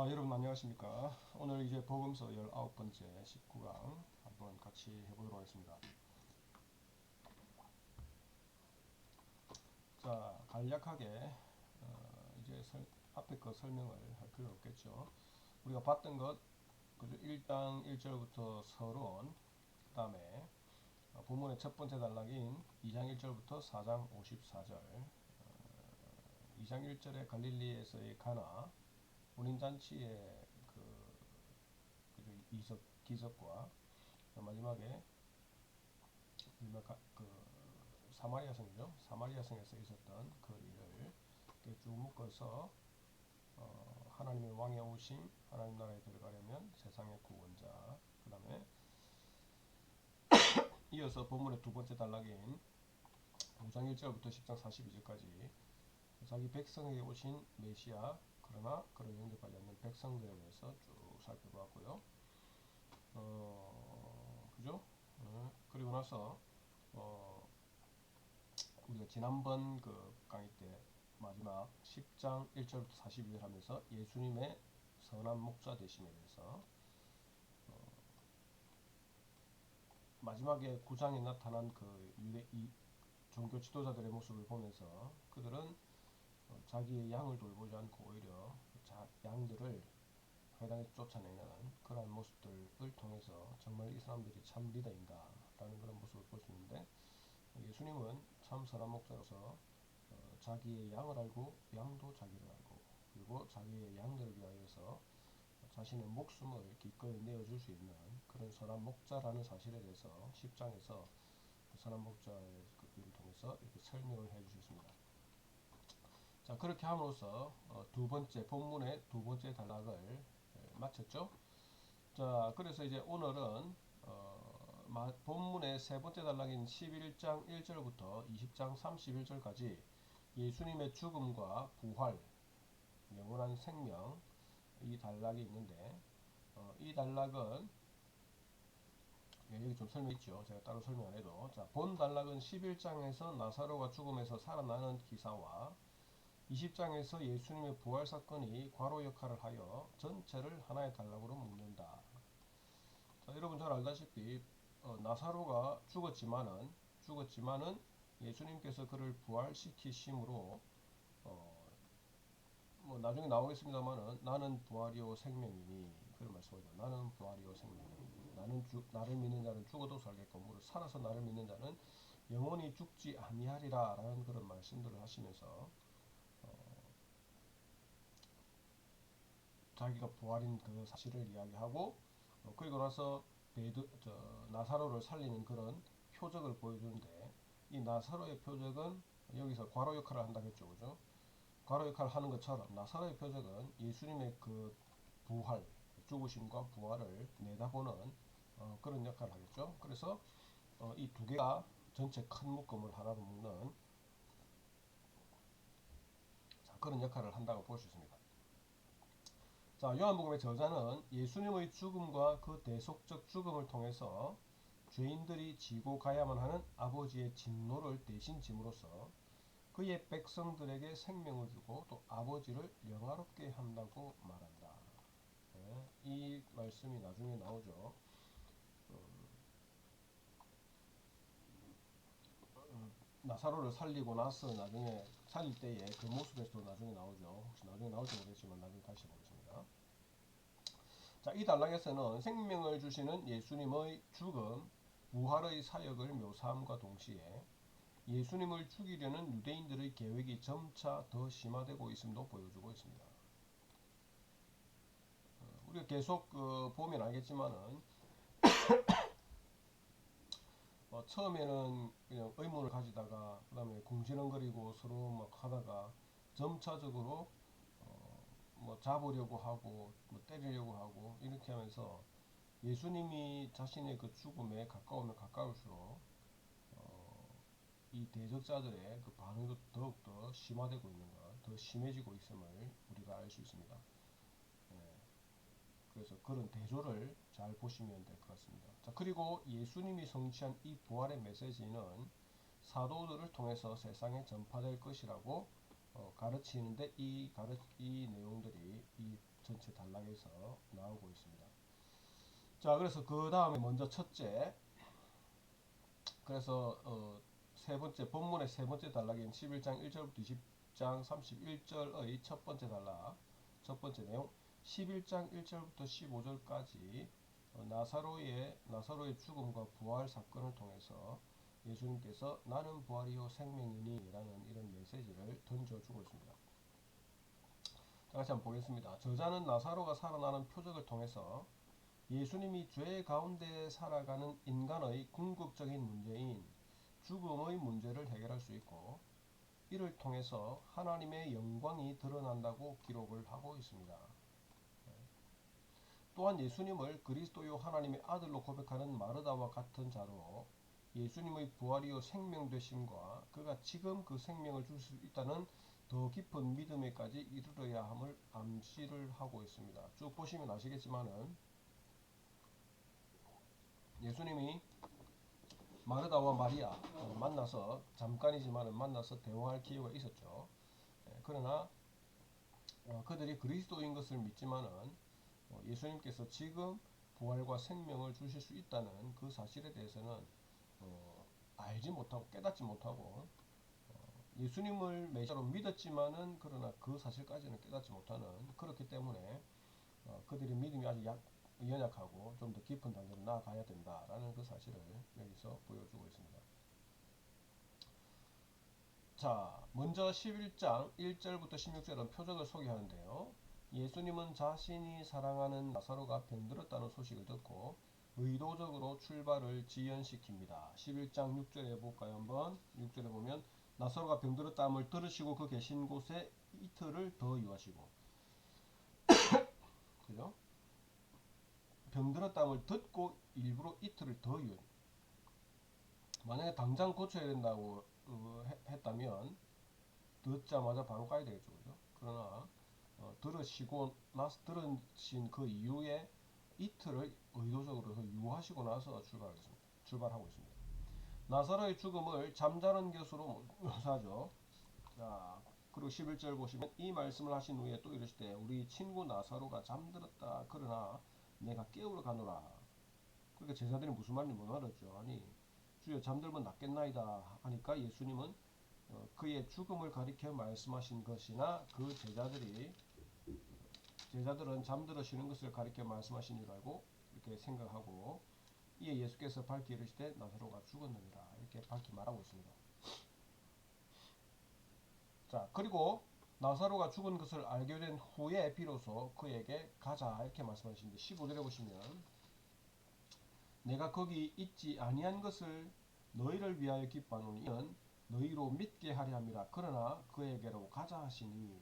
여러분 안녕하십니까. 오늘 이제 복음서 19번째 19강 한번 같이 해보도록 하겠습니다. 자, 간략하게 이제 앞에 거 설명을 할 필요는 없겠죠. 우리가 봤던 것, 그죠? 1장 1절부터 서론, 그 다음에 본문의 첫 번째 단락인 2장 1절부터 4장 54절, 2장 1절에 갈릴리에서의 가나, 혼인잔치의 그죠? 기적과 마지막에 그 사마리아 성이죠. 사마리아 성에서 있었던 그 일을 이렇게 쭉 묶어서 하나님의 왕의 오심, 하나님 나라에 들어가려면 세상의 구원자, 그 다음에 이어서 본문의 두 번째 단락인 5장 1절부터 10장 42절까지 자기 백성에게 오신 메시아, 그러나 그를 영접하지 않는 백성들에 대해서 쭉 살펴보았고요. 그죠? 그리고 나서 우리가 지난번 그 강의 때 마지막 10장 1절부터 42절 하면서 예수님의 선한 목자 되심에 대해서 마지막에 9장에 나타난 그 종교 지도자들의 모습을 보면서 그들은 자기의 양을 돌보지 않고 오히려 양들을 회당에서 쫓아내는 그러한 모습들을 통해서 정말 이 사람들이 참 리더인가 라는 그런 모습을 볼 수 있는데, 예수님은 참 선한 목자로서 자기의 양을 알고 양도 자기를 알고, 그리고 자기의 양들을 위하여서 자신의 목숨을 기꺼이 내어줄 수 있는 그런 선한 목자라는 사실에 대해서 10장에서 선한 목자의 그 일을 통해서 이렇게 설명을 해 주셨습니다. 자, 그렇게 함으로써 두 번째 본문의 두 번째 단락을 마쳤죠. 자, 그래서 이제 오늘은 본문의 세 번째 단락인 11장 1절부터 20장 31절까지 예수님의 죽음과 부활, 영원한 생명, 이 단락이 있는데, 이 단락은 여기 좀 설명 있죠. 제가 따로 설명 안 해도. 자, 본 단락은 11장에서 나사로가 죽음에서 살아나는 기사와 20장에서 예수님의 부활 사건이 과로 역할을 하여 전체를 하나의 단락으로 묶는다. 자, 여러분 잘 알다시피 나사로가 죽었지만은 예수님께서 그를 부활시키심으로 뭐 나중에 나오겠습니다만은 나는 부활이요 생명이니 그런 말씀하죠. 나는 부활이요 생명이니 나를 믿는 자는 죽어도 살겠고 무릇 살아서 나를 믿는 자는 영원히 죽지 아니하리라 라는 그런 말씀들을 하시면서 자기가 부활인 그 사실을 이야기하고 그리고 나서 나사로를 살리는 그런 표적을 보여주는데, 이 나사로의 표적은 여기서 괄호 역할을 한다고 했죠. 그죠? 괄호 역할을 하는 것처럼 나사로의 표적은 예수님의 그 부활, 죽으심과 부활을 내다보는 그런 역할을 하겠죠. 그래서 이 두 개가 전체 큰 묶음을 하나로 묶는 그런 역할을 한다고 볼 수 있습니다. 자, 요한복음의 저자는 예수님의 죽음과 그 대속적 죽음을 통해서 죄인들이 지고 가야만 하는 아버지의 진노를 대신 짐으로써 그의 백성들에게 생명을 주고 또 아버지를 영화롭게 한다고 말한다. 네, 이 말씀이 나중에 나오죠. 나사로를 살리고 나서 나중에 살릴 때의 그 모습에서도 나중에 나오죠. 혹시 나중에 나올지 모르겠지만 나중에 다시 보겠습니다. 자, 이 단락에서는 생명을 주시는 예수님의 죽음, 부활의 사역을 묘사함과 동시에 예수님을 죽이려는 유대인들의 계획이 점차 더 심화되고 있음도 보여주고 있습니다. 우리가 계속 보면 알겠지만은 처음에는 그냥 의문을 가지다가 그 다음에 궁시렁거리고 서로 막 하다가 점차적으로 뭐 잡으려고 하고 뭐 때리려고 하고 이렇게 하면서 예수님이 자신의 그 죽음에 가까우면 가까울수록 이 대적자들의 그 반응도 더욱더 심화되고 있는 것, 더 심해지고 있음을 우리가 알 수 있습니다. 예, 그래서 그런 대조를 잘 보시면 될 것 같습니다. 자, 그리고 예수님이 성취한 이 부활의 메시지는 사도들을 통해서 세상에 전파될 것이라고 가르치는데 이 내용들이 이 번째 단락에서 나오고 있습니다. 자, 그래서 그 다음에 먼저 첫째, 그래서 세 번째 본문의 세 번째 단락인 11장 1절부터 20장 31절의 첫 번째 단락, 첫 번째 내용, 11장 1절부터 15절까지 나사로의 죽음과 부활 사건을 통해서 예수님께서 나는 부활이요 생명이니 라는 이런 메시지를 던져주고 있습니다. 다시 한번 보겠습니다. 저자는 나사로가 살아나는 표적을 통해서 예수님이 죄 가운데 살아가는 인간의 궁극적인 문제인 죽음의 문제를 해결할 수 있고, 이를 통해서 하나님의 영광이 드러난다고 기록을 하고 있습니다. 또한 예수님을 그리스도요 하나님의 아들로 고백하는 마르다와 같은 자로 예수님의 부활이요 생명 되심과 그가 지금 그 생명을 줄 수 있다는 더 깊은 믿음에까지 이르러야 함을 암시를 하고 있습니다. 쭉 보시면 아시겠지만은 예수님이 마르다와 마리아 만나서 잠깐이지만은 만나서 대화할 기회가 있었죠. 그러나 그들이 그리스도인 것을 믿지만은 예수님께서 지금 부활과 생명을 주실 수 있다는 그 사실에 대해서는 알지 못하고 깨닫지 못하고 예수님을 메시아로 믿었지만은 그러나 그 사실까지는 깨닫지 못하는, 그렇기 때문에 그들의 믿음이 아직 연약하고 좀 더 깊은 단계로 나아가야 된다라는 그 사실을 여기서 보여주고 있습니다. 자, 먼저 11장 1절부터 16절은 표적을 소개하는데요. 예수님은 자신이 사랑하는 나사로가 병들었다는 소식을 듣고 의도적으로 출발을 지연시킵니다. 11장 6절에 볼까요? 한번 6절에 보면 나사로가 병들었다함을 들으시고 그 계신 곳에 이틀을 더 유하시고, 그죠? 병들었다함을 듣고 일부러 이틀을 더 유해. 만약에 당장 고쳐야 된다고 했다면 듣자마자 바로 가야 되겠죠, 그죠? 그러나 들으신 그 이후에 이틀을 의도적으로 유하시고 나서 출발하고 있습니다. 나사로의 죽음을 잠자는 것으로 묘사하죠. 자, 그리고 11절 보시면 이 말씀을 하신 후에 또 이르시되 우리 친구 나사로가 잠들었다. 그러나 내가 깨우러 가노라. 그러니까 제자들이 무슨 말인지 못 알았죠. 아니 주여 잠들면 낫겠나이다 하니까 예수님은 그의 죽음을 가리켜 말씀하신 것이나 그 제자들은 잠들어 쉬는 것을 가리켜 말씀하신 줄 알고 이렇게 생각하고, 이에 예수께서 밝히 이르시되 나사로가 죽었느니라 이렇게 밝히 말하고 있습니다. 자, 그리고 나사로가 죽은 것을 알게 된 후에 비로소 그에게 가자 이렇게 말씀하시는데 15절에 보시면 내가 거기 있지 아니한 것을 너희를 위하여 기뻐하노니 이는 너희로 믿게 하려 함이라. 그러나 그에게로 가자 하시니,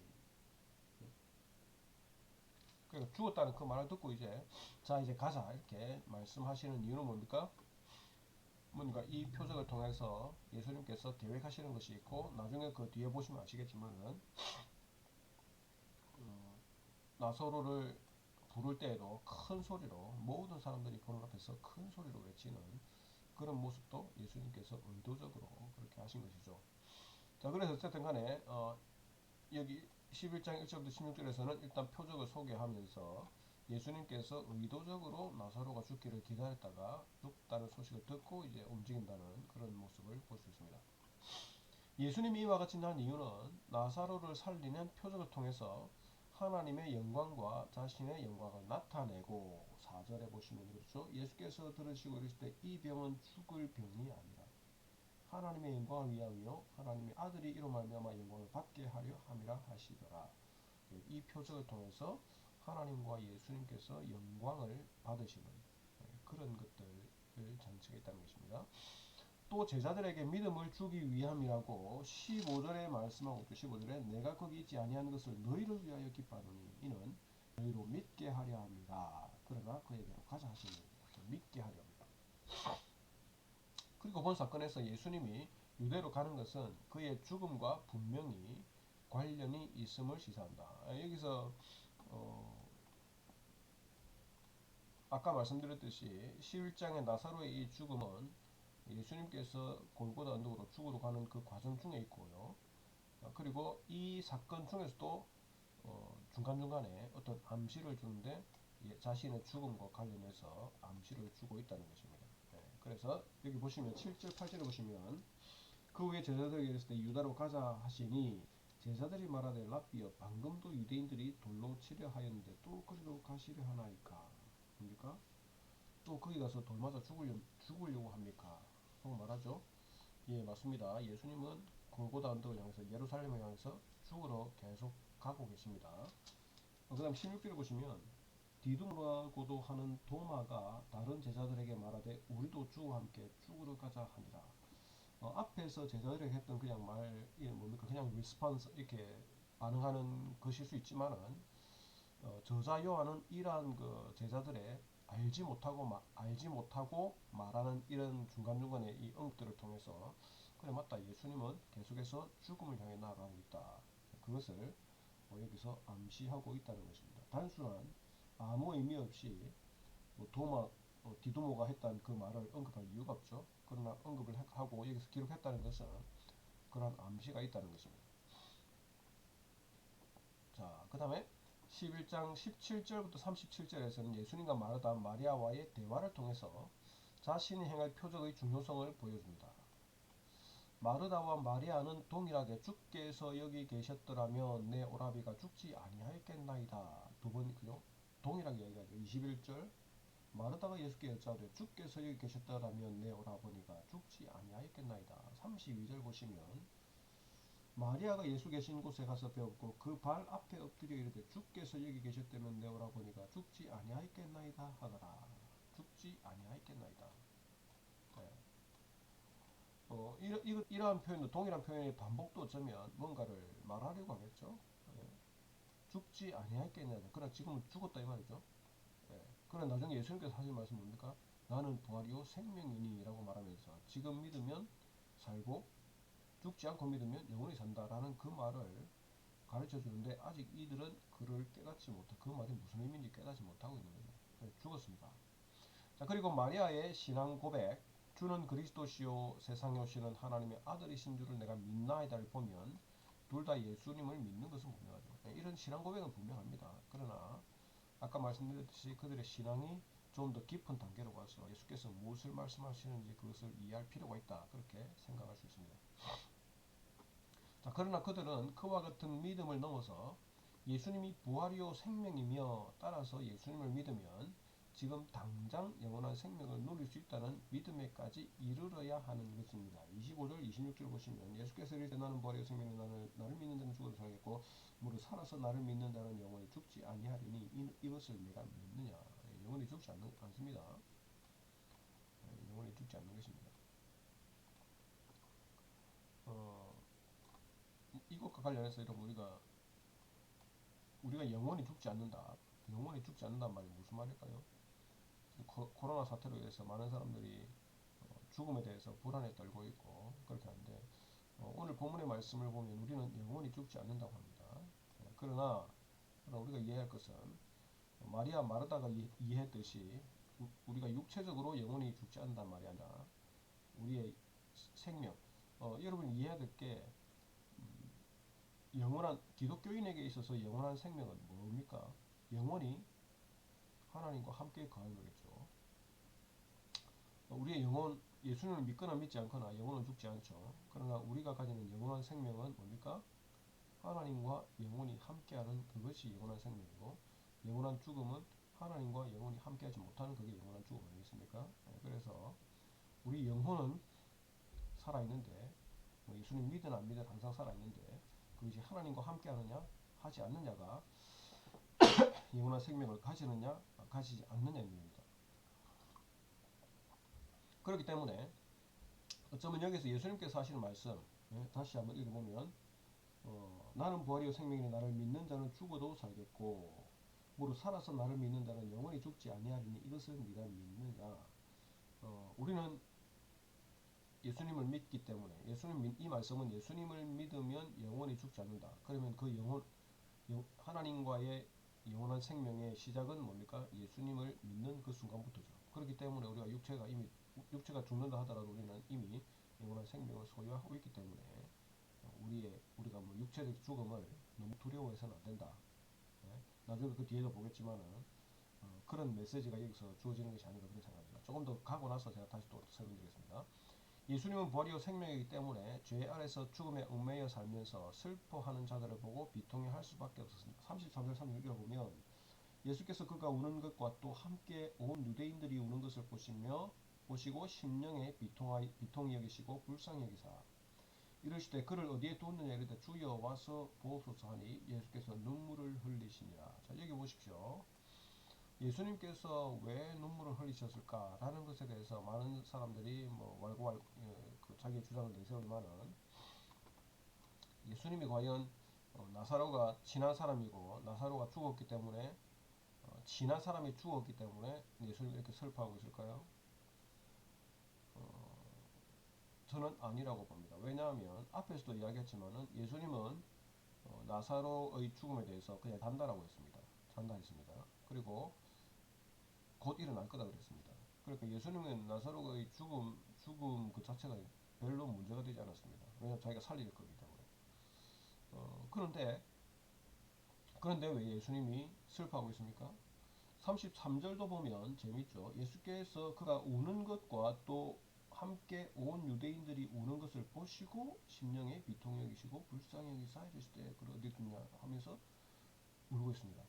그러니까 죽었다는 그 말을 듣고 이제 가자 이렇게 말씀하시는 이유는 뭡니까? 뭔가 이 표적을 통해서 예수님께서 계획하시는 것이 있고, 나중에 그 뒤에 보시면 아시겠지만은 나사로를 부를 때에도 큰 소리로 모든 사람들이 보는 앞에서 큰 소리로 외치는 그런 모습도 예수님께서 의도적으로 그렇게 하신 것이죠. 자, 그래서 어쨌든 간에 여기 11장 1절부터 16절에서는 일단 표적을 소개하면서 예수님께서 의도적으로 나사로가 죽기를 기다렸다가 죽다는 소식을 듣고 이제 움직인다는 그런 모습을 볼 수 있습니다. 예수님이 이와 같이 난 이유는 나사로를 살리는 표적을 통해서 하나님의 영광과 자신의 영광을 나타내고, 4절에 보시면 그렇죠. 예수께서 들으시고 이르시되 이 병은 죽을 병이 아니라 하나님의 영광을 위하여 하나님의 아들이 이로 말미암아 영광을 받게 하려 함이라 하시더라. 이 표적을 통해서 하나님과 예수님께서 영광을 받으시는 그런 것들을 장치했다는 것입니다. 또 제자들에게 믿음을 주기 위함이라고 15절에 말씀하고 있죠. 15절에 내가 거기 있지 아니한 것을 너희를 위하여 기뻐하노니 이는 너희로 믿게 하려 함이라. 그러나 그에게로 가자 하시니 믿게 하려 합니다. 그리고 본 사건에서 예수님이 유대로 가는 것은 그의 죽음과 분명히 관련이 있음을 시사한다. 여기서 아까 말씀드렸듯이 11장의 나사로의 이 죽음은 예수님께서 골고다 언덕으로 죽으러 가는 그 과정 중에 있고요. 그리고 이 사건 중에서도 중간중간에 어떤 암시를 주는데 자신의 죽음과 관련해서 암시를 주고 있다는 것입니다. 그래서 여기 보시면 7절 8절에 보시면 그 후에 제자들에게 이르실 때 유다로 가자 하시니 제자들이 말하되 랍비여 방금도 유대인들이 돌로 치려 하였는데 또 거기로 가시려 하나이까. 뭡니까? 또 거기 가서 돌 맞아 죽으려고 합니까? 하고 말하죠. 예, 맞습니다. 예수님은 골고다 언덕을 향해서 예루살렘을 향해서 죽으러 계속 가고 계십니다. 그 다음 16절을 보시면 디두모라고도 하는 도마가 다른 제자들에게 말하되 우리도 주와 함께 죽으러 가자 하니라. 앞에서 제자들에게 했던 그냥 말, 뭡니까? 그냥 리스폰스, 이렇게 반응하는 것일 수 있지만은, 저자 요한은 이러한 그 제자들의 알지 못하고 말하는 이런 중간중간의 이 언급들을 통해서, 그래, 맞다. 예수님은 계속해서 죽음을 향해 나아가고 있다. 그것을 여기서 암시하고 있다는 것입니다. 단순한 아무 의미 없이 뭐 디도모가 했던 그 말을 언급할 이유가 없죠. 그러나 언급을 하고 여기서 기록했다는 것은 그러한 암시가 있다는 것입니다. 자, 그 다음에 11장 17절부터 37절에서는 예수님과 마르다 마리아와의 대화를 통해서 자신이 행할 표적의 중요성을 보여줍니다. 마르다와 마리아는 동일하게 주께서 여기 계셨더라면 내 오라비가 죽지 아니하였겠나이다. 두 번 그죠? 동일하게 얘기하죠. 21절 마르다가 예수께 여짜오되 주께서 여기 계셨더라면 내 오라버니가 죽지 아니하였겠나이다. 32절 보시면 마리아가 예수 계신 곳에 가서 배웠고 그 발 앞에 엎드려 이르되 주께서 여기 계셨다면 내 오라버니가 죽지 아니하였겠나이다 하더라. 죽지 아니하였겠나이다. 네. 이러한 표현도 동일한 표현의 반복도 어쩌면 뭔가를 말하려고 하겠죠. 네. 죽지 아니하였겠나이다. 그러나 지금은 죽었다 이 말이죠. 네. 그러나 나중에 예수님께서 하신 말씀 뭡니까? 나는 부활이요 생명이니 라고 말하면서 지금 믿으면 살고 죽지 않고 믿으면 영원히 산다라는 그 말을 가르쳐 주는데 아직 이들은 그를 깨닫지 못하고 그 말이 무슨 의미인지 깨닫지 못하고 있는 거죠. 죽었습니다. 자, 그리고 마리아의 신앙 고백 주는 그리스도시요 세상에 오시는 하나님의 아들이신 줄을 내가 믿나이다를 보면 둘 다 예수님을 믿는 것은 분명하죠. 이런 신앙 고백은 분명합니다. 그러나 아까 말씀드렸듯이 그들의 신앙이 좀 더 깊은 단계로 가서 예수께서 무엇을 말씀하시는지 그것을 이해할 필요가 있다. 그렇게 생각할 수 있습니다. 자, 그러나 그들은 그와 같은 믿음을 넘어서 예수님이 부활이요 생명이며 따라서 예수님을 믿으면 지금 당장 영원한 생명을 누릴 수 있다는 믿음에까지 이르러야 하는 것입니다. 25절, 26절 보시면 예수께서 이르되 나는 부활이요 생명이요 나를 믿는 자는 죽어도 살겠고 무릇 살아서 나를 믿는 자는 영원히 죽지 아니하리니 이것을 내가 믿느냐. 영원히 죽지 않습니다. 영원히 죽지 않는 것입니다. 이것과 관련해서 여러분 우리가 영원히 죽지 않는다. 영원히 죽지 않는다는 말이 무슨 말일까요? 코로나 사태로 인해서 많은 사람들이 죽음에 대해서 불안에 떨고 있고 그렇게 하는데 오늘 본문의 말씀을 보면 우리는 영원히 죽지 않는다고 합니다. 그러나 우리가 이해할 것은 마리아 마르다가 이해했듯이 우리가 육체적으로 영원히 죽지 않는단 말이 아니라 우리의 생명 여러분이 이해해야 될 게 영원한 기독교인에게 있어서 영원한 생명은 뭡니까? 영원히 하나님과 함께 거하는 거겠죠. 우리의 영혼, 예수님을 믿거나 믿지 않거나 영혼은 죽지 않죠. 그러나 우리가 가지는 영원한 생명은 뭡니까? 하나님과 영원히 함께하는 그것이 영원한 생명이고 영원한 죽음은 하나님과 영원히 함께하지 못하는 그게 영원한 죽음 아니겠습니까? 그래서 우리 영혼은 살아있는데 예수님 믿든 안 믿든 항상 살아있는데 그것이 하나님과 함께하느냐 하지 않느냐가 영원한 생명을 가지느냐 가지지 않느냐의 문제입니다. 그렇기 때문에 어쩌면 여기서 예수님께서 하시는 말씀 다시 한번 읽어보면 나는 부활이요 생명이니 나를 믿는 자는 죽어도 살겠고 무릇 살아서 나를 믿는 자는 영원히 죽지 아니하리니 이것을 네가 믿느냐. 우리는 예수님을 믿기 때문에 이 말씀은 예수님을 믿으면 영원히 죽지 않는다. 그러면 그 하나님과의 영원한 생명의 시작은 뭡니까? 예수님을 믿는 그 순간부터죠. 그렇기 때문에 우리가 육체가 죽는다 하더라도 우리는 이미 영원한 생명을 소유하고 있기 때문에 우리가 육체적 죽음을 너무 두려워해서는 안 된다. 나중에 그 뒤에도 보겠지만은 그런 메시지가 여기서 주어지는 것이 아닌가 그런 생각입니다. 조금 더 가고 나서 제가 다시 또 설명드리겠습니다. 예수님은 부활이요 생명이기 때문에 죄 아래서 죽음에 얽매여 살면서 슬퍼하는 자들을 보고 비통해 할 수밖에 없었습니다. 33절 36절 보면 예수께서 그가 우는 것과 또 함께 온 유대인들이 우는 것을 보시고 심령에 비통히 여기시고 불쌍히 여기사 이르시되 그를 어디에 두었느냐 이르되 주여 와서 보옵소서 하니 예수께서 눈물을 흘리시니라. 자, 여기 보십시오. 예수님께서 왜 눈물을 흘리셨을까라는 것에 대해서 많은 사람들이 뭐 자기의 주장을 내세우지만은 예수님이 과연 나사로가 친한 사람이고 나사로가 죽었기 때문에 친한 사람이 죽었기 때문에 예수님이 이렇게 슬퍼하고 있을까요? 저는 아니라고 봅니다. 왜냐하면 앞에서도 이야기했지만은 예수님은 나사로의 죽음에 대해서 그냥 잔다라고 했습니다. 잔다 했습니다. 그리고 곧 일어날 거다 그랬습니다. 그러니까 예수님은 나사로의 죽음 그 자체가 별로 문제가 되지 않았습니다. 왜냐하면 자기가 살릴 거기 때문에. 그런데 왜 예수님이 슬퍼하고 있습니까? 33절도 보면 재밌죠. 예수께서 그가 우는 것과 또 함께 온 유대인들이 우는 것을 보시고 심령에 비통히 여기시고 불쌍히 여기사 이르시되 그를 어디 두냐 하면서 울고 있습니다.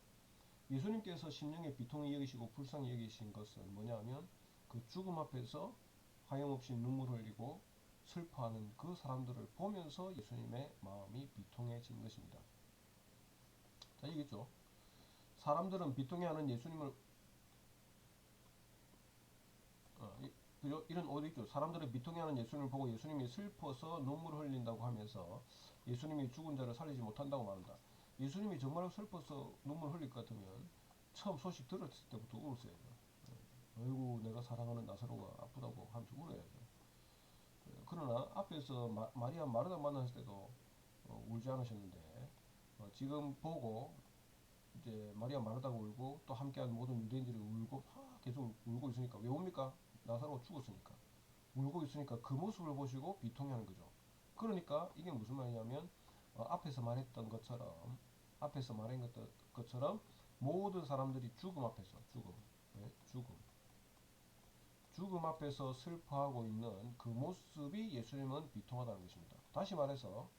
예수님께서 심령에 비통히 여기시고 불쌍히 여기신 것은 뭐냐면 그 죽음 앞에서 하염없이 눈물 흘리고 슬퍼하는 그 사람들을 보면서 예수님의 마음이 비통해진 것입니다. 자, 이겠죠. 사람들은 비통해하는 예수님을 이런 오도 있죠. 사람들은 비통해하는 예수님을 보고 예수님이 슬퍼서 눈물을 흘린다고 하면서 예수님이 죽은 자를 살리지 못한다고 말한다. 예수님이 정말 슬퍼서 눈물 흘릴 것 같으면 처음 소식 들었을 때부터 울었어야죠. 아이고 내가 사랑하는 나사로가 아프다고 하면서 울어야죠. 그러나 앞에서 마리아 마르다 만났을 때도 울지 않으셨는데 지금 보고 이제 마리아 마르다가 울고 또 함께한 모든 유대인들이 울고 계속 울고 있으니까 왜 웁니까? 나사로가 죽었으니까 울고 있으니까 그 모습을 보시고 비통해하는 거죠. 그러니까 이게 무슨 말이냐면 앞에서 말했던 것처럼 모든 사람들이 죽음 앞에서 네, 죽음 앞에서 슬퍼하고 있는 그 모습이 예수님은 비통하다는 것입니다. 다시 말해서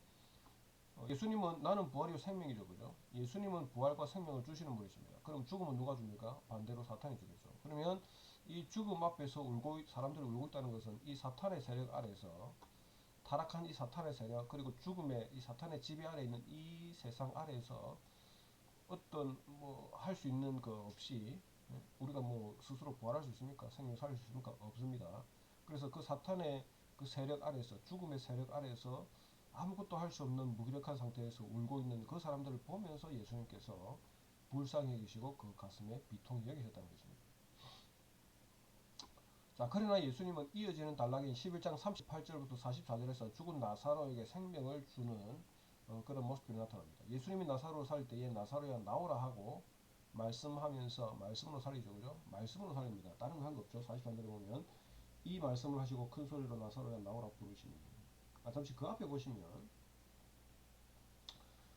예수님은 나는 부활이요 생명이죠, 그죠? 예수님은 부활과 생명을 주시는 분이십니다. 그럼 죽음은 누가 줍니까? 반대로 사탄이 주겠죠. 그러면 이 죽음 앞에서 사람들이 울고 있다는 것은 이 사탄의 세력 아래에서 타락한 이 사탄의 세력 그리고 죽음의 이 사탄의 지배 아래 있는 이 세상 아래에서 어떤 뭐 할 수 있는 거 없이 우리가 뭐 스스로 부활할 수 있습니까? 생명 살릴 수 있습니까? 없습니다. 그래서 그 사탄의 그 세력 아래에서 죽음의 세력 아래에서 아무것도 할 수 없는 무기력한 상태에서 울고 있는 그 사람들을 보면서 예수님께서 불쌍히 여기시고 그 가슴에 비통히 여기셨다는 것입니다. 자, 그러나 예수님은 이어지는 단락인 11장 38절부터 44절에서 죽은 나사로에게 생명을 주는 그런 모습들이 나타납니다. 예수님이 나사로를 살릴 때에 나사로야 나오라 하고 말씀하면서 말씀으로 살리죠. 그죠? 말씀으로 살립니다. 다른 거 한 거 없죠. 43절에 보면 이 말씀을 하시고 큰 소리로 나사로야 나오라 부르시니 잠시 그 앞에 보시면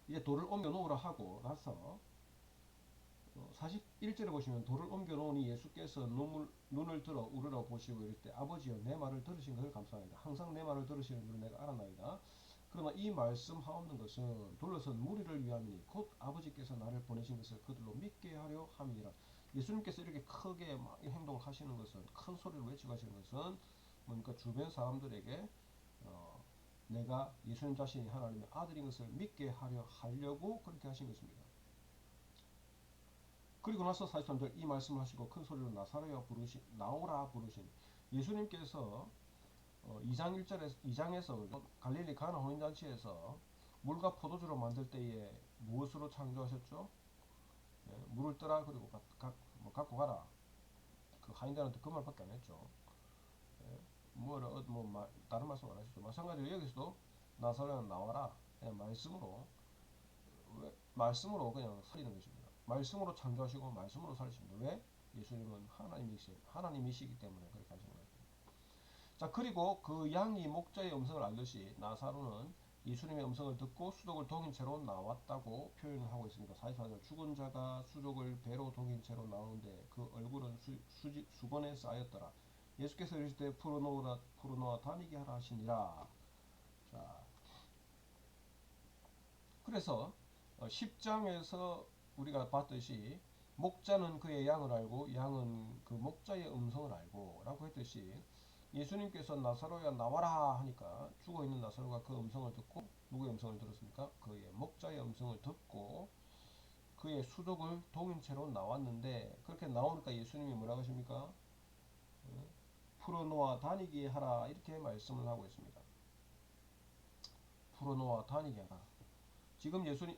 이제 돌을 옮겨 놓으라 하고 나서 41절에 보시면 돌을 옮겨 놓으니 예수께서 눈을 들어 우러러 보시고 이럴 때 아버지여 내 말을 들으신 것을 감사합니다. 항상 내 말을 들으시는 줄을 내가 알았나이다. 그러나 이 말씀하옵는 것은 둘러선 무리를 위함이니 곧 아버지께서 나를 보내신 것을 그들로 믿게 하려 함이니라. 예수님께서 이렇게 크게 막 행동을 하시는 것은 큰 소리를 외치고 하시는 것은 뭡니까? 주변 사람들에게 내가 예수님 자신이 하나님의 아들인 것을 믿게 하려고 그렇게 하신 것입니다. 그리고 나서 43절 이 말씀을 하시고 큰 소리로 나오라 부르신 예수님께서 2장에서 갈릴리 가나 혼인잔치에서 물과 포도주로 만들 때에 무엇으로 창조하셨죠? 물을 떠라 그리고 갖고 가라. 그 하인들한테 그 말밖에 안 했죠. 다른 말씀 안 하셨죠. 마찬가지로 여기서도 나사로야 나와라. 그냥 말씀으로 그냥 살리는 것입니다. 말씀으로 창조하시고 말씀으로 살리십니다. 왜? 예수님은 하나님이시기 때문에 그렇게 하시는 거예요. 자, 그리고 그 양이 목자의 음성을 알듯이 나사로는 예수님의 음성을 듣고 수족을 동인 채로 나왔다고 표현을 하고 있습니다. 44절 죽은 자가 수족을 배로 동인 채로 나오는데 그 얼굴은 수건에 쌓였더라. 예수께서 이르실 때 풀어놓아 다니게 하라 하시니라. 자, 그래서 10장에서 우리가 봤듯이 목자는 그의 양을 알고 양은 그 목자의 음성을 알고 라고 했듯이 예수님께서 나사로야 나와라 하니까 죽어있는 나사로가 그 음성을 듣고 누구의 음성을 들었습니까? 그의 목자의 음성을 듣고 그의 수족을 동인 채로 나왔는데 그렇게 나오니까 예수님이 뭐라고 하십니까? 풀어놓아 다니게 하라 이렇게 말씀을 하고 있습니다. 풀어놓아 다니게 하라. 지금 예수님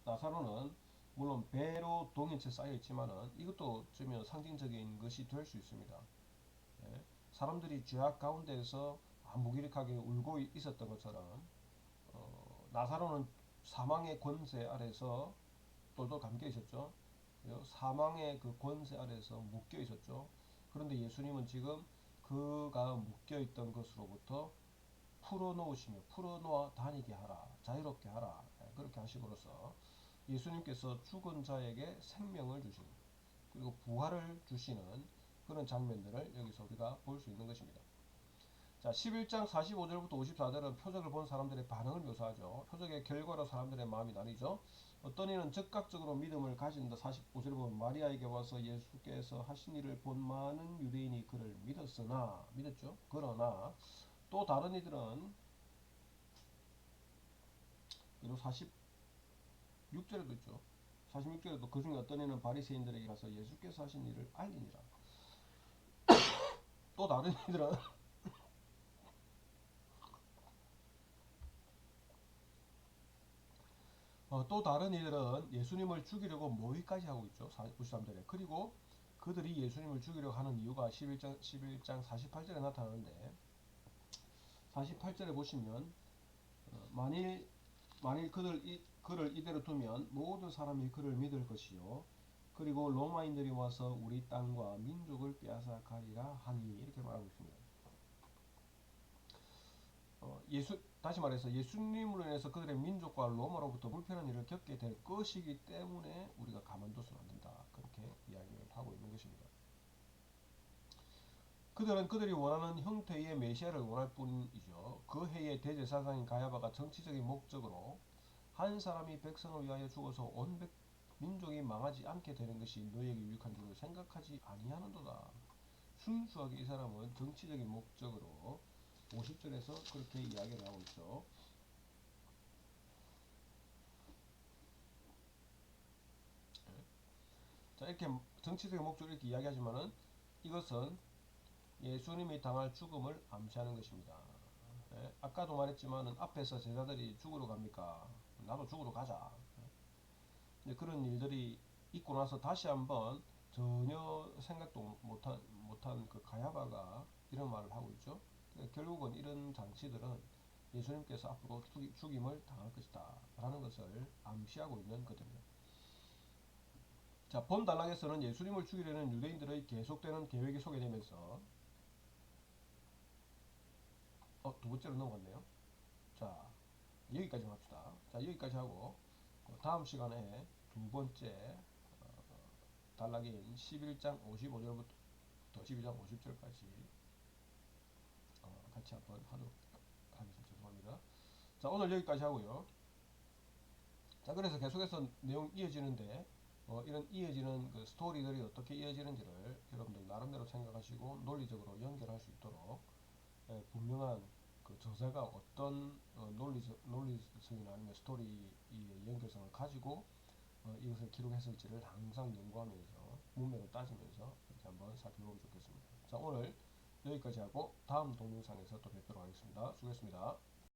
나사로는 물론 배로 동인채 쌓여 있지만은 이것도 어쩌면 상징적인 것이 될 수 있습니다. 예? 사람들이 죄악 가운데에서 무기력하게 울고 있었던 것처럼 나사로는 사망의 권세 아래서 똘똘 감겨 있었죠. 사망의 그 권세 아래서 묶여 있었죠. 그런데 예수님은 지금 그가 묶여 있던 것으로부터 풀어놓으시며 풀어놓아 다니게 하라, 자유롭게 하라, 그렇게 하심으로써 예수님께서 죽은 자에게 생명을 주시는 그리고 부활을 주시는 그런 장면들을 여기서 우리가 볼 수 있는 것입니다. 자, 11장 45절부터 54절은 표적을 본 사람들의 반응을 묘사하죠. 표적의 결과로 사람들의 마음이 나뉘죠. 어떤 이는 즉각적으로 믿음을 가진다. 45절에 보면 마리아에게 와서 예수께서 하신 일을 본 많은 유대인이 그를 믿었죠. 그러나 또 다른 이들은 그리고 46절에도 있죠. 46절에도 그 중에 어떤 이는 바리새인들에게 가서 예수께서 하신 일을 알리니라. 또 다른 이들은 또 다른 이들은 예수님을 죽이려고 모의까지 하고 있죠. 93절에. 그리고 그들이 예수님을 죽이려고 하는 이유가 11장 48절에 나타나는데 48절에 보시면 만일 그를 이대로 두면 모든 사람이 그를 믿을 것이요 그리고 로마인들이 와서 우리 땅과 민족을 빼앗아 가리라 하니 이렇게 말하고 있습니다. 다시 말해서 예수님으로 인해서 그들의 민족과 로마로부터 불편한 일을 겪게 될 것이기 때문에 우리가 가만둬서는 안 된다. 그렇게 이야기를 하고 있는 것입니다. 그들은 그들이 원하는 형태의 메시아를 원할 뿐이죠. 그 해의 대제사장인 가야바가 정치적인 목적으로 한 사람이 백성을 위하여 죽어서 온 민족이 망하지 않게 되는 것이 너희에게 유익한 줄을 생각하지 아니하는도다. 순수하게 이 사람은 정치적인 목적으로 50절에서 그렇게 이야기를 하고 있죠. 자, 이렇게 정치적인 목적을 이렇게 이야기하지만은 이것은 예수님이 당할 죽음을 암시하는 것입니다. 예? 아까도 말했지만은 앞에서 제자들이 죽으러 갑니까? 나도 죽으러 가자. 예? 그런 일들이 있고 나서 다시 한번 전혀 생각도 못한 그 가야바가 이런 말을 하고 있죠. 결국은 이런 장치들은 예수님께서 앞으로 죽임을 당할 것이다 라는 것을 암시하고 있는 것입니다. 자, 본 단락에서는 예수님을 죽이려는 유대인들의 계속되는 계획이 소개되면서 두 번째로 넘어갔네요. 자, 여기까지 합시다. 자, 여기까지 하고 다음 시간에 두 번째 단락인 11장 55절부터 12장 50절까지 같이 한번 하도록 하겠습니다. 죄송합니다. 자, 오늘 여기까지 하고요. 자, 그래서 계속해서 내용 이어지는데 이런 이어지는 그 스토리들이 어떻게 이어지는지를 여러분들 나름대로 생각하시고 논리적으로 연결할 수 있도록 분명한 그 저자가 어떤 논리성이나 아니면 스토리의 연결성을 가지고 이것을 기록했을지를 항상 연구하면서 문맥을 따지면서 이렇게 한번 살펴보면 좋겠습니다. 자, 오늘 여기까지 하고 다음 동영상에서 또 뵙도록 하겠습니다. 수고했습니다.